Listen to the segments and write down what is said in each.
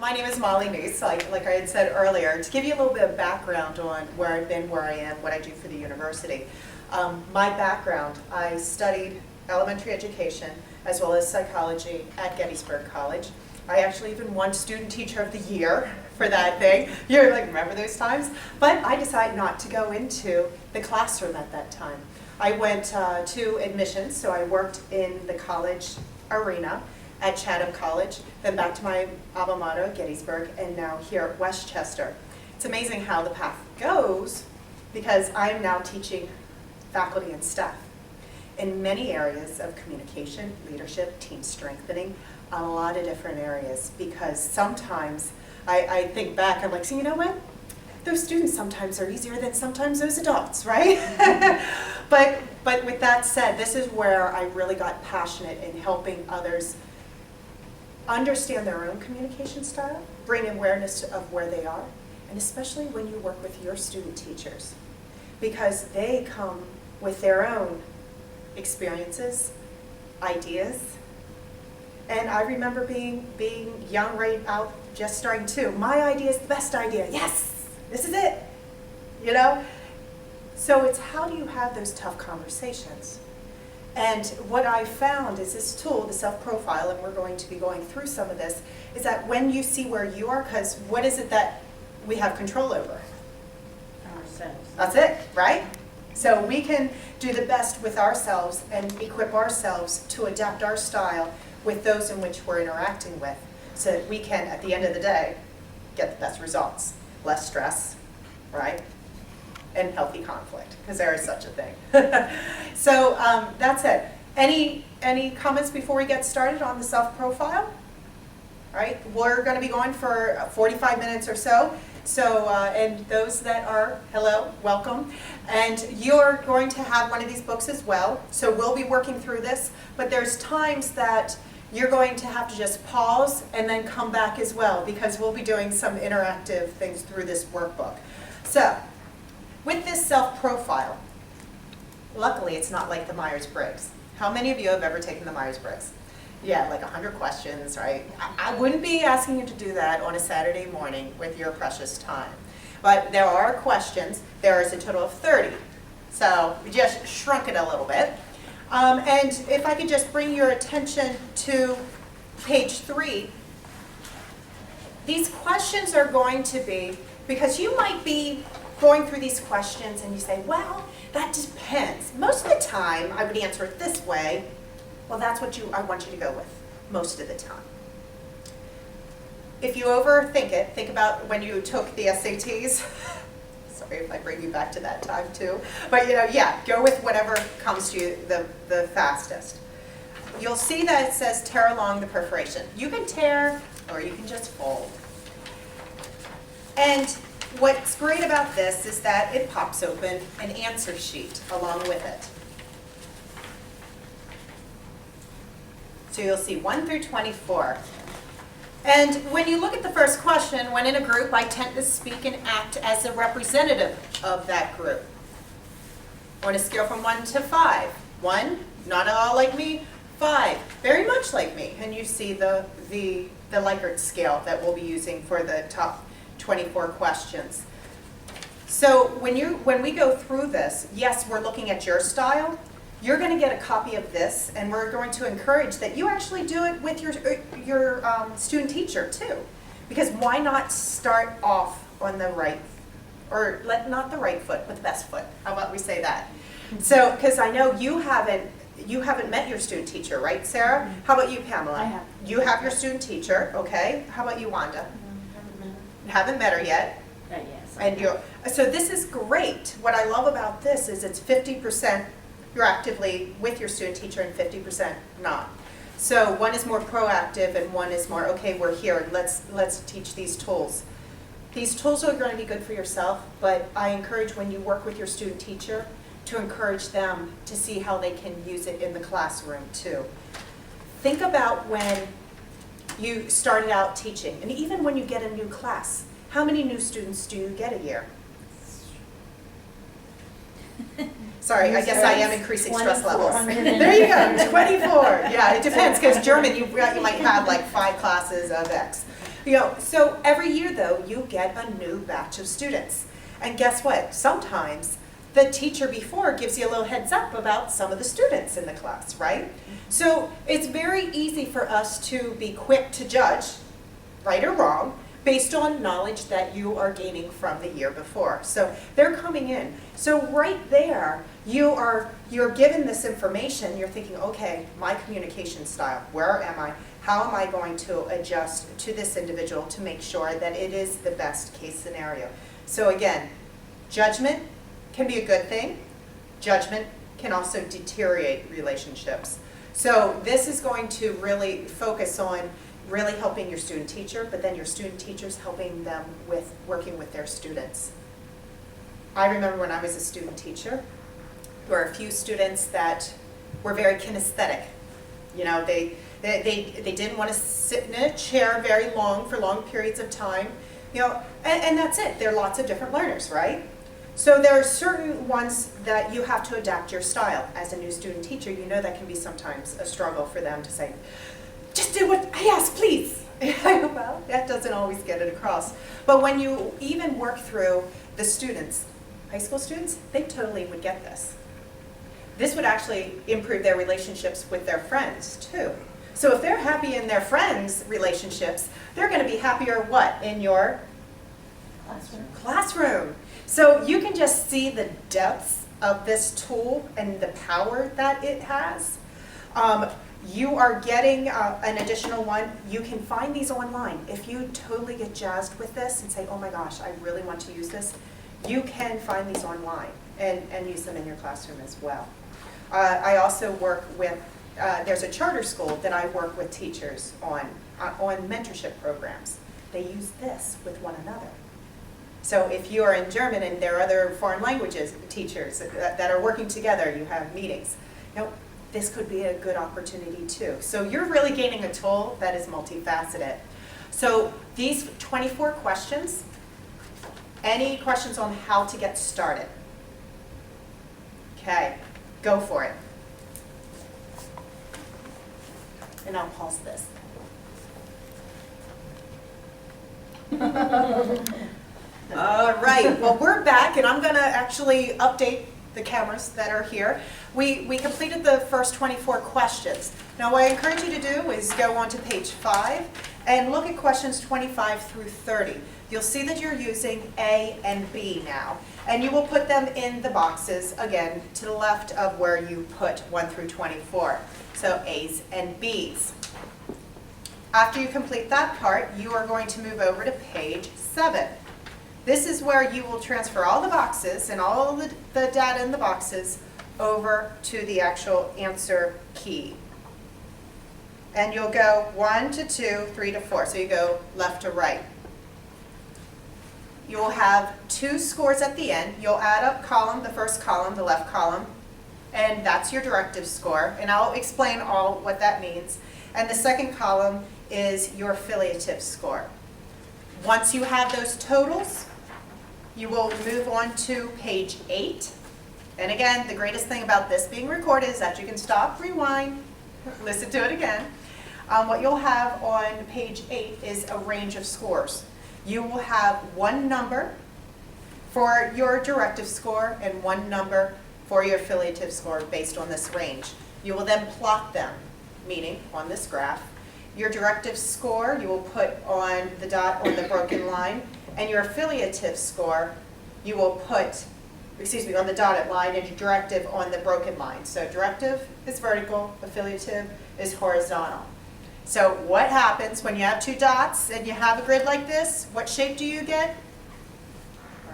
My name is Molly Nece, like I had said earlier. To give you a little bit of background on where I've been, where I am, what I do for the university. My background, I studied elementary education as well as psychology at Gettysburg College. I actually even won Student Teacher of the Year for that thing. You're like, remember those times? But I decided not to go into the classroom at that time. I went to admissions, so I worked in the college arena at Chatham College, then back to my alma mater, Gettysburg, and now here at Westchester. It's amazing how the path goes because I'm now teaching faculty and staff in many areas of communication, leadership, team strengthening, a lot of different areas, because sometimes I think back, I'm like, so you know what? Those students sometimes are easier than sometimes those adults, right? But with that said, this is where I really got passionate in helping others understand their own communication style, bring awareness of where they are, and especially when you work with your student teachers, because they come with their own experiences, ideas. And I remember being young, right out, just starting too. My idea is the best idea. Yes, this is it. You know? So it's how do you have those tough conversations? And what I found is this tool, the self-profile, and we're going to be going through some of this, is that when you see where you are, because what is it that we have control over? Ourselves. That's it, right? So we can do the best with ourselves and equip ourselves to adapt our style with those in which we're interacting with, so that we can, at the end of the day, get the best results. Less stress, right? And healthy conflict, because there is such a thing. So that's it. Any comments before we get started on the self-profile? All right, we're going to be going for 45 minutes or so. So, and those that are, hello, welcome. And you're going to have one of these books as well. So we'll be working through this, but there's times that you're going to have to just pause and then come back as well, because we'll be doing some interactive things through this workbook. So, with this self-profile, luckily it's not like the Myers-Briggs. How many of you have ever taken the Myers-Briggs? Yeah, like 100 questions, right? I wouldn't be asking you to do that on a Saturday morning with your precious time. But there are questions. There is a total of 30. So we just shrunk it a little bit. And if I could just bring your attention to page 3. These questions are going to be, because you might be going through these questions and you say, well, that depends. Most of the time, I would answer it this way. Well, that's what I want you to go with most of the time. If you overthink it, think about when you took the SATs. Sorry if I bring you back to that time too. But yeah, go with whatever comes to you the fastest. You'll see that it says tear along the perforation. You can tear or you can just fold. And what's great about this is that it pops open an answer sheet along with it. So you'll see 1 through 24. And when you look at the first question, when in a group, I tend to speak and act as a representative of that group. On a scale from 1 to 5. 1, not at all like me. 5, very much like me. And you see the Likert scale that we'll be using for the top 24 questions. So when we go through this, yes, we're looking at your style. You're going to get a copy of this, and we're going to encourage that you actually do it with your student teacher too, because why not start off on the right, or not the right foot, but the best foot? How about we say that? So, because I know you haven't met your student teacher, right, Sarah? How about you, Pamela? I have. You have your student teacher, okay? How about you, Wanda? Haven't met her yet. Yes. And so this is great. What I love about this is it's 50%. You're actively with your student teacher and 50% not. So one is more proactive and one is more, okay, we're here, let's teach these tools. These tools are going to be good for yourself, but I encourage when you work with your student teacher to encourage them to see how they can use it in the classroom too. Think about when you started out teaching, and even when you get a new class, how many new students do you get a year? Sorry, I guess I am increasing stress levels. There you go, 24. Yeah, it depends, because German, you might have like 5 classes of X. So every year though, you get a new batch of students. And guess what? Sometimes the teacher before gives you a little heads up about some of the students in the class, right? So it's very easy for us to be quick to judge, right or wrong, based on knowledge that you are gaining from the year before. So they're coming in. So right there, you're given this information, you're thinking, okay, my communication style, where am I? How am I going to adjust to this individual to make sure that it is the best case scenario? So again, judgment can be a good thing. Judgment can also deteriorate relationships. So this is going to really focus on really helping your student teacher, but then your student teachers helping them with working with their students. I remember when I was a student teacher, there were a few students that were very kinesthetic. They didn't want to sit in a chair very long for long periods of time. And that's it. There are lots of different learners, right? So there are certain ones that you have to adapt your style. As a new student teacher, that can be sometimes a struggle for them to say, just do what I ask, please. Well, that doesn't always get it across. But when you even work through the students, high school students, they totally would get this. This would actually improve their relationships with their friends, too. So if they're happy in their friends' relationships, they're going to be happier what? In your classroom. So you can just see the depths of this tool and the power that it has. You are getting an additional one. You can find these online. If you totally get jazzed with this and say, oh my gosh, I really want to use this, you can find these online and use them in your classroom as well. I also work with, there's a charter school that I work with teachers on mentorship programs. They use this with one another. So if you are in German and there are other foreign languages teachers that are working together, you have meetings. This could be a good opportunity too. So you're really gaining a tool that is multifaceted. So these 24 questions, any questions on how to get started? Okay, go for it. And I'll pause this. All right, well, we're back, and I'm going to actually update the cameras that are here. We completed the first 24 questions. Now, what I encourage you to do is go on to page 5 and look at questions 25 through 30. You'll see that you're using A and B now, and you will put them in the boxes, again, to the left of where you put 1 through 24. So A's and B's. After you complete that part, you are going to move over to page 7. This is where you will transfer all the boxes and all the data in the boxes over to the actual answer key. And you'll go 1 to 2, 3 to 4. So you go left to right. You will have 2 scores at the end. You'll add up the first column, the left column, and that's your directive score. And I'll explain all what that means. And the second column is your affiliative score. Once you have those totals, you will move on to page 8. And again, the greatest thing about this being recorded is that you can stop, rewind, listen to it again. What you'll have on page 8 is a range of scores. You will have 1 number for your directive score and 1 number for your affiliative score based on this range. You will then plot them, meaning on this graph. Your directive score you will put on the dot on the broken line, and your affiliative score you will put, on the dotted line, and your directive on the broken line. So directive is vertical, affiliative is horizontal. So what happens when you have 2 dots and you have a grid like this? What shape do you get?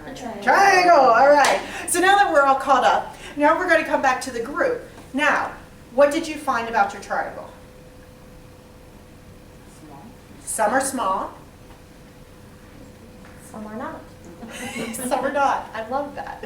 A triangle. Triangle, all right. So now that we're all caught up, now we're going to come back to the group. Now, what did you find about your triangle? Small. Some are small, Some are not. some are not. I love that.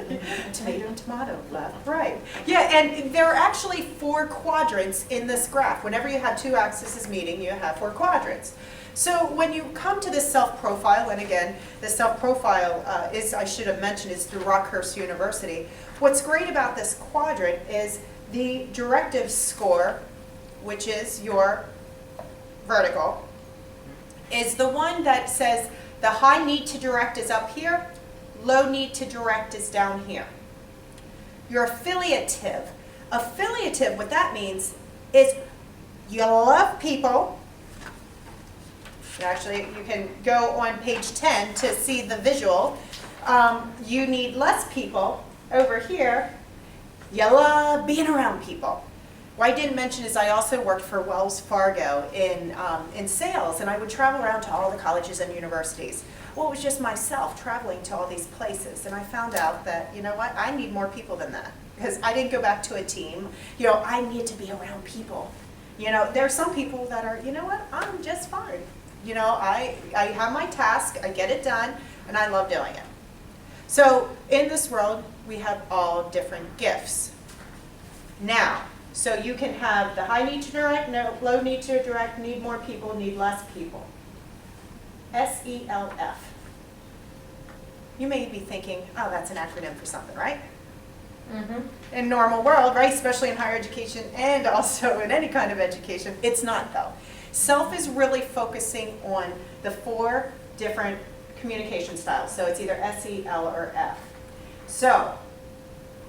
Tomato and tomato, left, right. Yeah, and there are actually 4 quadrants in this graph. Whenever you have 2 axes meeting, you have 4 quadrants. So when you come to this self-profile, and again, the self-profile I should have mentioned, is through Rockhurst University. What's great about this quadrant is the directive score, which is your vertical, is the one that says the high need to direct is up here, low need to direct is down here. Your affiliative. Affiliative, what that means is you love people. Actually, you can go on page 10 to see the visual. You need less people. Over here, you love being around people. What I didn't mention is I also worked for Wells Fargo in sales, and I would travel around to all the colleges and universities. Well, it was just myself traveling to all these places, and I found out that, you know what, I need more people than that, because I didn't go back to a team. You know, I need to be around people. You know, there are some people that are, you know what, I'm just fine. You know, I have my task, I get it done, and I love doing it. So in this world, we have all different gifts. Now, so you can have the high need to direct, no, low need to direct, need more people, need less people. SELF. You may be thinking, oh, that's an acronym for something, right? Mm-hmm. In normal world, right, especially in higher education and also in any kind of education, it's not though. SELF is really focusing on the 4 different communication styles. So it's either S, E, L, or F. So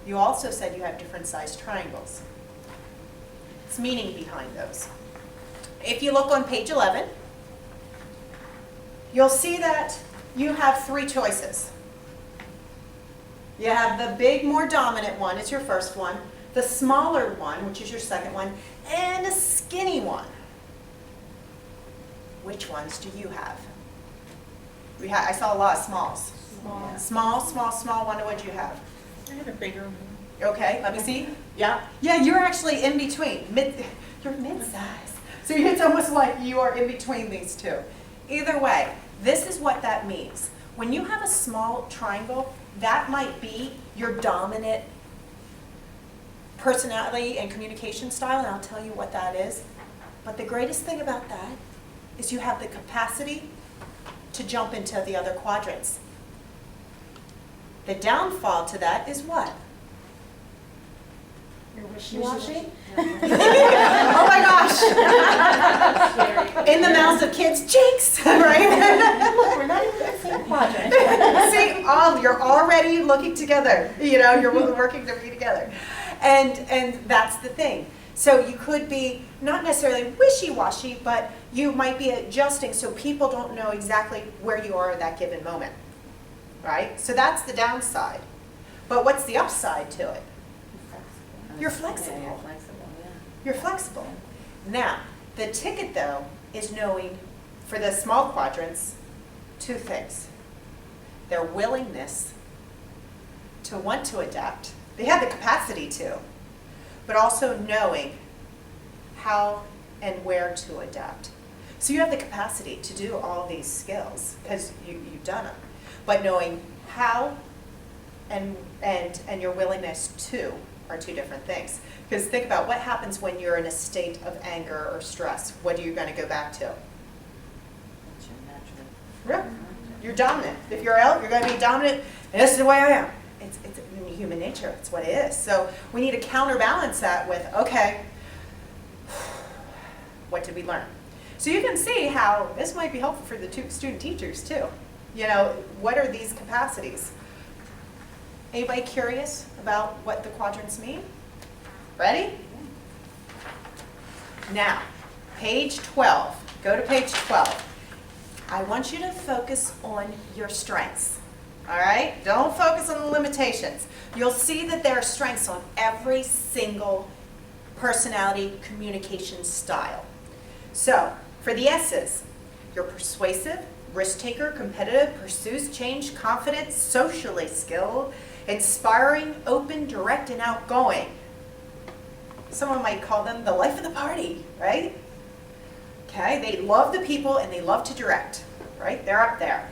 you also said you have different sized triangles. It's meaning behind those. If you look on page 11, you'll see that you have 3 choices. You have the big, more dominant one, it's your first one, the smaller one, which is your second one, and a skinny one. Which ones do you have? I saw a lot of smalls. Small. Wonder what you have. I had a bigger one. Okay, let me see. Yeah, you're actually in between. You're mid-size. So it's almost like you are in between these two. Either way, this is what that means. When you have a small triangle, that might be your dominant personality and communication style, and I'll tell you what that is. But the greatest thing about that is you have the capacity to jump into the other quadrants. The downfall to that is what? You're wishy-washy? Oh my gosh! In the mouths of kids, jinx, right? Look, we're not even in the same quadrant. See, you're already looking together. You know, you're working to be together. And that's the thing. So you could be not necessarily wishy-washy, but you might be adjusting so people don't know exactly where you are at that given moment, right? So that's the downside. But what's the upside to it? You're flexible. Yeah, you're flexible, yeah. You're flexible. Now, the ticket though is knowing for the small quadrants 2 things. Their willingness to want to adapt. They have the capacity to, but also knowing how and where to adapt. So you have the capacity to do all these skills because you've done them, but knowing how and your willingness to are 2 different things. Because think about what happens when you're in a state of anger or stress. What are you going to go back to? That's your natural. Yeah. You're dominant. If you're out, you're going to be dominant. And this is the way I am. It's in human nature. It's what it is. So we need to counterbalance that with, okay, what did we learn? So you can see how this might be helpful for the student teachers too. You know, what are these capacities? Anybody curious about what the quadrants mean? Ready? Now, page 12. Go to page 12. I want you to focus on your strengths. All right? Don't focus on the limitations. You'll see that there are strengths on every single personality communication style. So, for the S's, you're persuasive, risk-taker, competitive, pursues change, confident, socially skilled, inspiring, open, direct, and outgoing. Someone might call them the life of the party, right? Okay, they love the people and they love to direct, right? They're up there.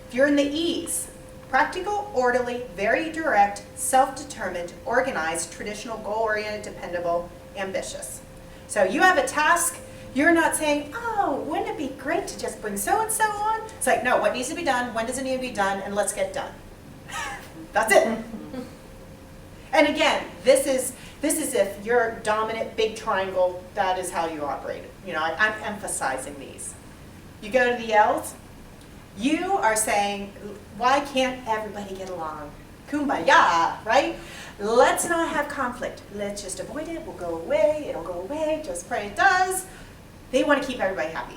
If you're in the E's, practical, orderly, very direct, self-determined, organized, traditional, goal-oriented, dependable, ambitious. So you have a task, you're not saying, oh, wouldn't it be great to just bring so-and-so on? It's like, no, what needs to be done, when does it need to be done, and let's get done. That's it. And again, this is if you're dominant, big triangle, that is how you operate. You know, I'm emphasizing these. You go to the L's, you are saying, why can't everybody get along? Kumbaya, right? Let's not have conflict. Let's just avoid it. We'll go away. It'll go away. Just pray it does. They want to keep everybody happy.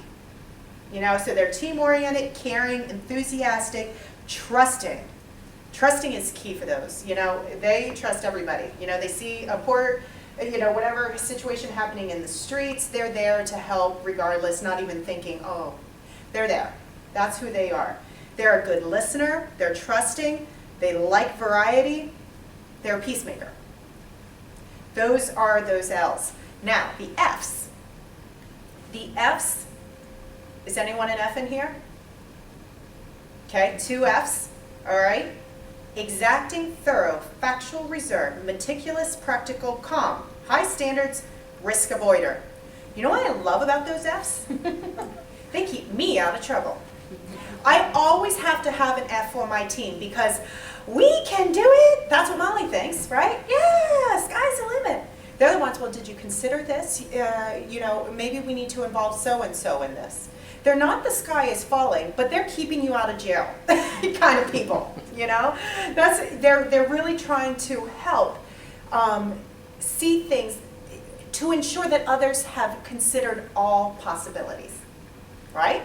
You know, so they're team-oriented, caring, enthusiastic, trusting. Trusting is key for those. You know, they trust everybody. You know, they see a poor, you know, whatever situation happening in the streets, they're there to help regardless, not even thinking, oh, they're there. That's who they are. They're a good listener. They're trusting. They like variety. They're a peacemaker. Those are those L's. Now, the F's. The F's, is anyone an F in here? Okay, 2 F's, all right? Exacting, thorough, factual, reserved, meticulous, practical, calm, high standards, risk avoider. You know what I love about those F's? They keep me out of trouble. I always have to have an F on my team because we can do it. That's what Molly thinks, right? Yeah, sky's the limit. They're the ones, well, did you consider this? You know, maybe we need to involve so-and-so in this. They're not the sky is falling, but they're keeping you out of jail kind of people, you know? They're really trying to help see things to ensure that others have considered all possibilities, right?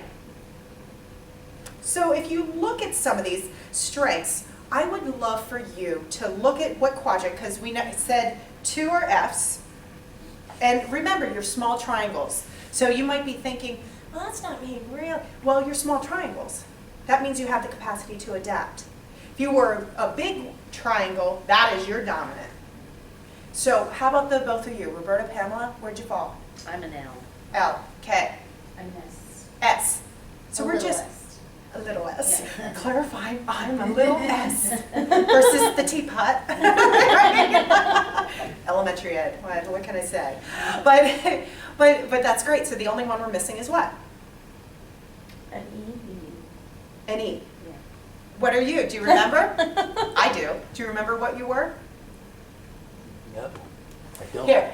So if you look at some of these strengths, I would love for you to look at what quadrant, because we said 2 are F's, and remember your small triangles. So you might be thinking, well, that's not being real. Well, you're small triangles. That means you have the capacity to adapt. If you were a big triangle, that is your dominant. So how about the both of you? Roberta, Pamela, where'd you fall? I'm an L. L, K, I'm S. S. So A we're little just S. a little S. Yeah. Clarifying, I'm a little S versus the teapot. Elementary ed, what can I say? But that's great. So the only one we're missing is what? An E. An E. Yeah. What are you? Do you remember? I do. Do you remember what you were? Yep. I don't. Here.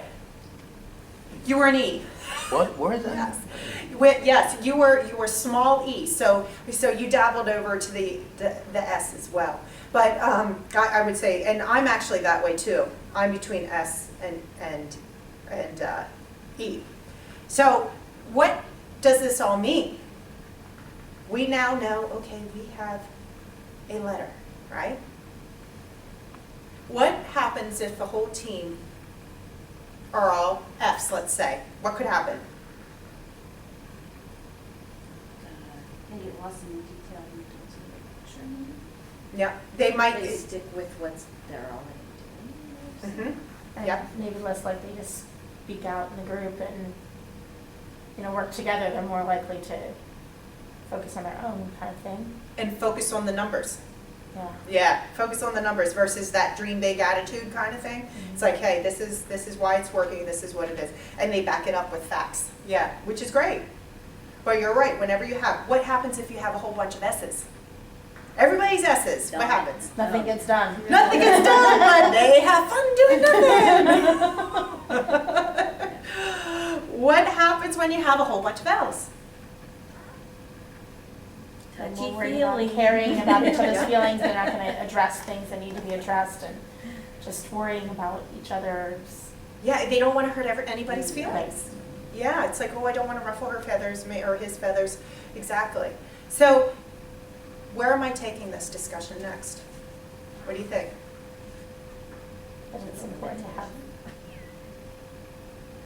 You were an E. What? Where is that? Yes. Yes, you were small E. So you dabbled over to the S as well. But I would say, and I'm actually that way too. I'm between S and E. So what does this all mean? We now know, okay, we have a letter, right? What happens if the whole team are all Fs, let's say? What could happen? They get lost in the detail and consider the picture. Yeah, they might. They stick with what's they're already doing. Mhm. And Yep. maybe less likely to speak out in the group and, you know, work together. They're more likely to focus on their own kind of thing. And focus on the numbers. Yeah. Yeah, focus on the numbers versus that dream big attitude kind of thing. It's like, hey, this is why it's working, this is what it is. And they back it up with facts. Yeah, which is great. But you're right, whenever you have, what happens if you have a whole bunch of S's? Everybody's S's, what Done. happens? Nothing gets done. Nothing gets done, but they have fun doing nothing. What happens when you have a whole bunch of L's? And Touchy we're worried about feely. caring about each other's Yeah. feelings. They're not going to address things that need to be addressed, and just worrying about each other's. Yeah, they don't want to hurt anybody's feelings. Yeah, it's like, oh, I don't want to ruffle her feathers or his feathers. Exactly. So, where am I taking this discussion next? What do you think? But it's important to have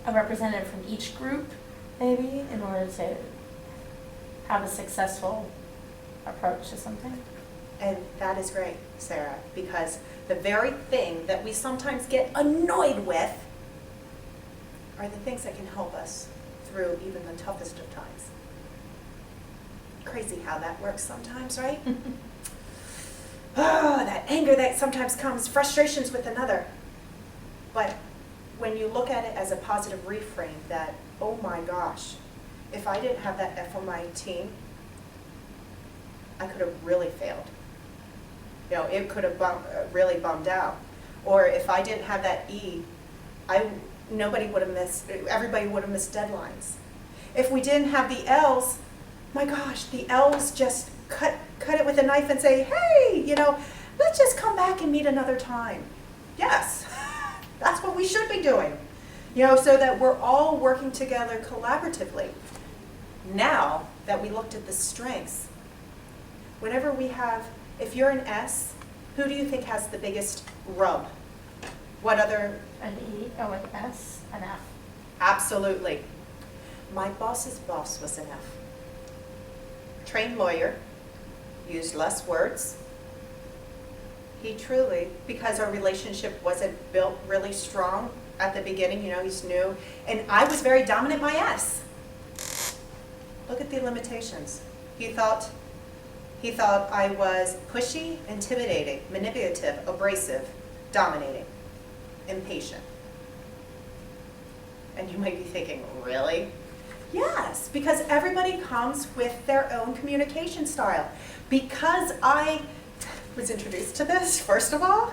a representative from each group, maybe, in order to have a successful approach to something. And that is great, Sarah, because the very thing that we sometimes get annoyed with are the things that can help us through even the toughest of times. Crazy how that works sometimes, right? Oh, that anger that sometimes comes, frustrations with another. But when you look at it as a positive reframe that, oh my gosh, if I didn't have that F on my team, I could have really failed. You know, it could have really bummed out. Or if I didn't have that E, everybody would have missed deadlines. If we didn't have the L's, My gosh, the L's just cut it with a knife and say, hey, let's just come back and meet another time. Yes, that's what we should be doing, so that we're all working together collaboratively. Now that we looked at the strengths, whenever we have, if you're an S, who do you think has the biggest rub? What other? An E, an S, an F. Absolutely. My boss's boss was an F. Trained lawyer, used less words. He truly, because our relationship wasn't built really strong at the beginning, he's new, and I was very dominant, my S. Look at the limitations. He thought I was pushy, intimidating, manipulative, abrasive, dominating, impatient. And you might be thinking, really? Yes, because everybody comes with their own communication style. Because I was introduced to this, first of all,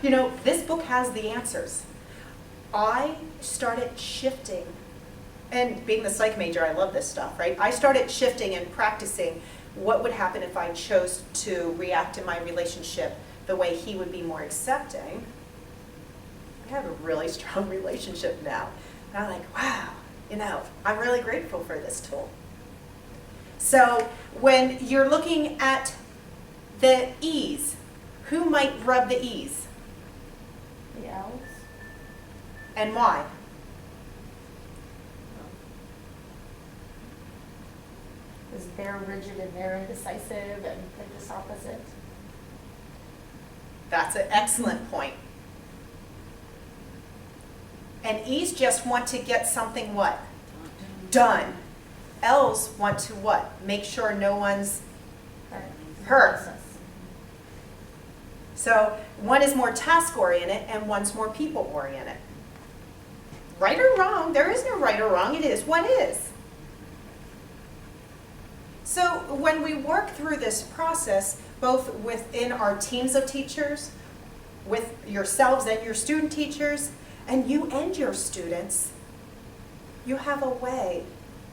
this book has the answers. I started shifting, and being the psych major, I love this stuff, right? I started shifting and practicing what would happen if I chose to react in my relationship the way he would be more accepting. I have a really strong relationship now. And I'm like, wow, I'm really grateful for this tool. So when you're looking at the E's, who might rub the E's? The L's. And why? Because they're rigid and they're indecisive and they're just opposite. That's an excellent point. And E's just want to get something what? Done. L's want to what? Make sure no one's hurt. So one is more task-oriented and one's more people-oriented. Right or wrong? There is no right or wrong. It is what is. So when we work through this process, both within our teams of teachers, with yourselves and your student teachers, and you and your students, you have a way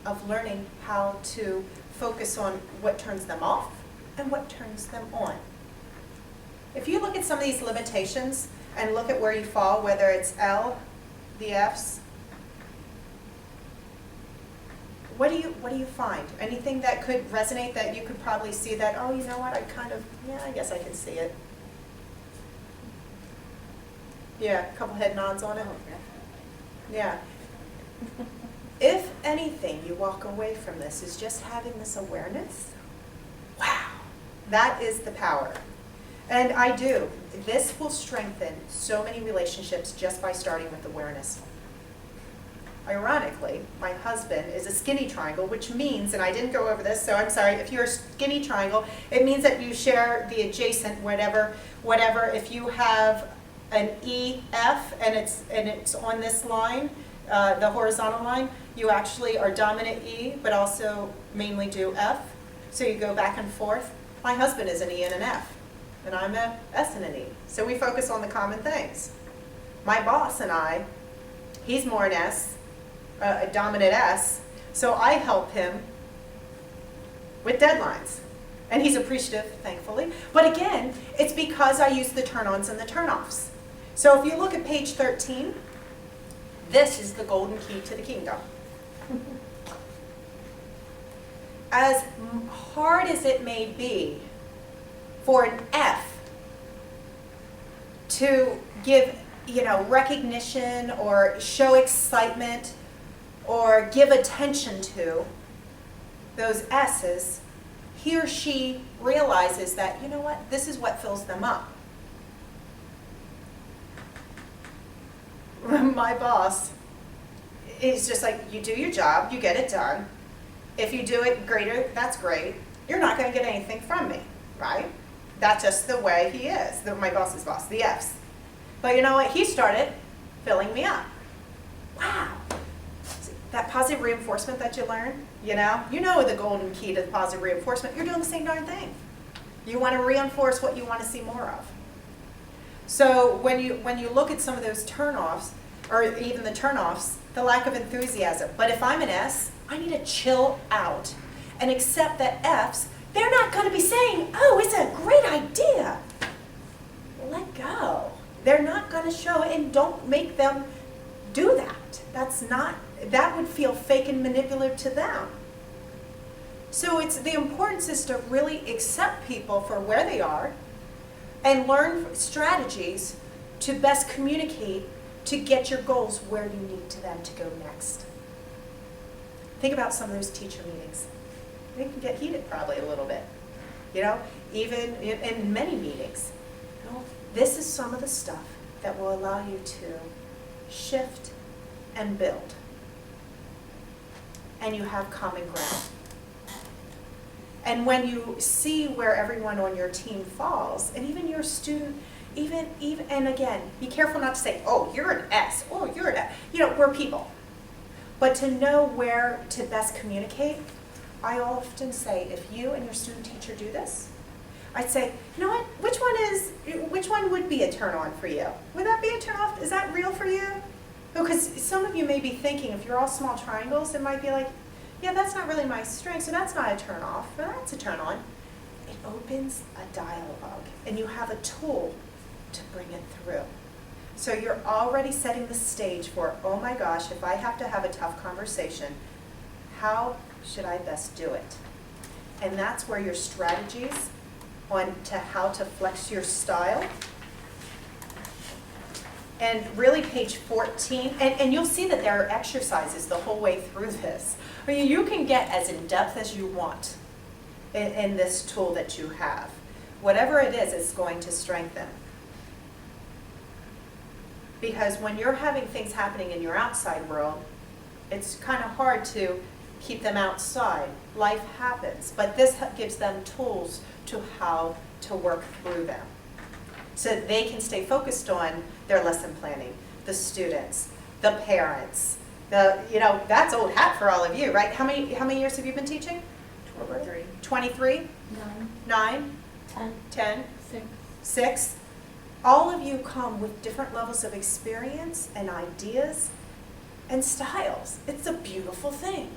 of learning how to focus on what turns them off and what turns them on. If you look at some of these limitations and look at where you fall, whether it's L, the F's, what do you find? Anything that could resonate that you could probably see that, oh, you know what, I guess I can see it. Yeah, a couple head nods on it. Yeah. If anything, you walk away from this is just having this awareness. Wow, that is the power. And I do. This will strengthen so many relationships just by starting with awareness. Ironically, my husband is a skinny triangle, which means, and I didn't go over this, so I'm sorry, if you're a skinny triangle, it means that you share the adjacent whatever. If you have an EF and it's on this line, the horizontal line, you actually are dominant E, but also mainly do F. So you go back and forth. My husband is an E and an F, and I'm a S and an E. So we focus on the common things. My boss and I, he's more an S, a dominant S, so I help him with deadlines. And he's appreciative, thankfully. But again, it's because I use the turn-ons and the turn-offs. So if you look at page 13, this is the golden key to the kingdom. As hard as it may be for an F to give, recognition or show excitement or give attention to those S's, he or she realizes that, you know what, this is what fills them up. My boss is just like, you do your job, you get it done. If you do it greater, that's great. You're not going to get anything from me, right? That's just the way he is, my boss's boss, the F's. But you know what? He started filling me up. Wow. See, that positive reinforcement that you learn, you know the golden key to positive reinforcement. You're doing the same darn thing. You want to reinforce what you want to see more of. So when you look at some of those turnoffs, or even the turnoffs, the lack of enthusiasm. But if I'm an S, I need to chill out. and accept that Fs, they're not going to be saying, oh, it's a great idea. Let go. They're not going to show it, and don't make them do that. That would feel fake and manipulative to them. So the importance is to really accept people for where they are and learn strategies to best communicate to get your goals where you need them to go next. Think about some of those teacher meetings. They can get heated probably a little bit, even in many meetings. This is some of the stuff that will allow you to shift and build. And you have common ground. And when you see where everyone on your team falls, and even your student, even and again, be careful not to say, oh, you're an S, oh, you're an S. We're people. But to know where to best communicate, I often say, if you and your student teacher do this, I'd say, you know what, which one would be a turn on for you? Would that be a turn off? Is that real for you? Because some of you may be thinking, if you're all small triangles, it might be like, yeah, that's not really my strength, so that's not a turn off, but that's a turn on. It opens a dialogue, and you have a tool to bring it through. So you're already setting the stage for, oh my gosh, if I have to have a tough conversation, how should I best do it? And that's where your strategies on to how to flex your style. And really page 14, and you'll see that there are exercises the whole way through this. I mean, you can get as in-depth as you want in this tool that you have. Whatever it is, it's going to strengthen. Because when you're having things happening in your outside world, it's kind of hard to keep them outside. Life happens, but this gives them tools to how to work through them. So they can stay focused on their lesson planning, the students, the parents, that's old hat for all of you, right? How many years have you been teaching? 23. 23? 9? 10. 10? 6. 6? All of you come with different levels of experience and ideas and styles. It's a beautiful thing.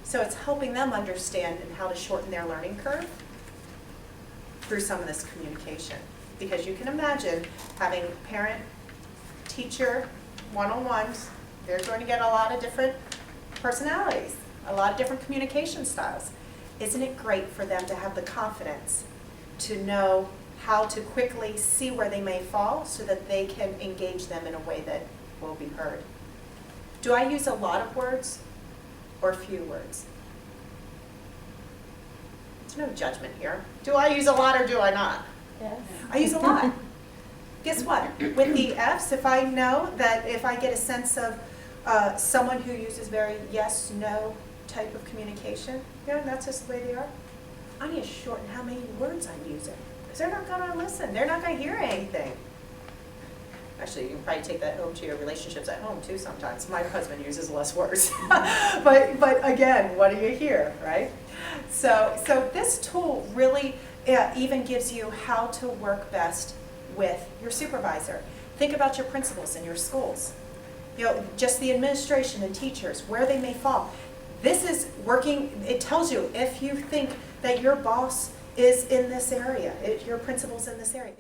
So it's helping them understand and how to shorten their learning curve through some of this communication. Because you can imagine having parent-teacher one-on-ones, they're going to get a lot of different personalities, a lot of different communication styles. Isn't it great for them to have the confidence to know how to quickly see where they may fall so that they can engage them in a way that will be heard? Do I use a lot of words or few words? There's no judgment here. Do I use a lot or do I not? Yes. I use a lot. Guess what? With the Fs, if I know that if I get a sense of someone who uses very yes, no type of communication, that's just the way they are, I need to shorten how many words I'm using. Because they're not going to listen. They're not going to hear anything. Actually, you can probably take that home to your relationships at home too sometimes. My husband uses less words. but again, what do you hear, right? So this tool really even gives you how to work best with your supervisor. Think about your principals in your schools. Just the administration and teachers, where they may fall. This is working, it tells you if you think that your boss is in this area, if your principal's in this area.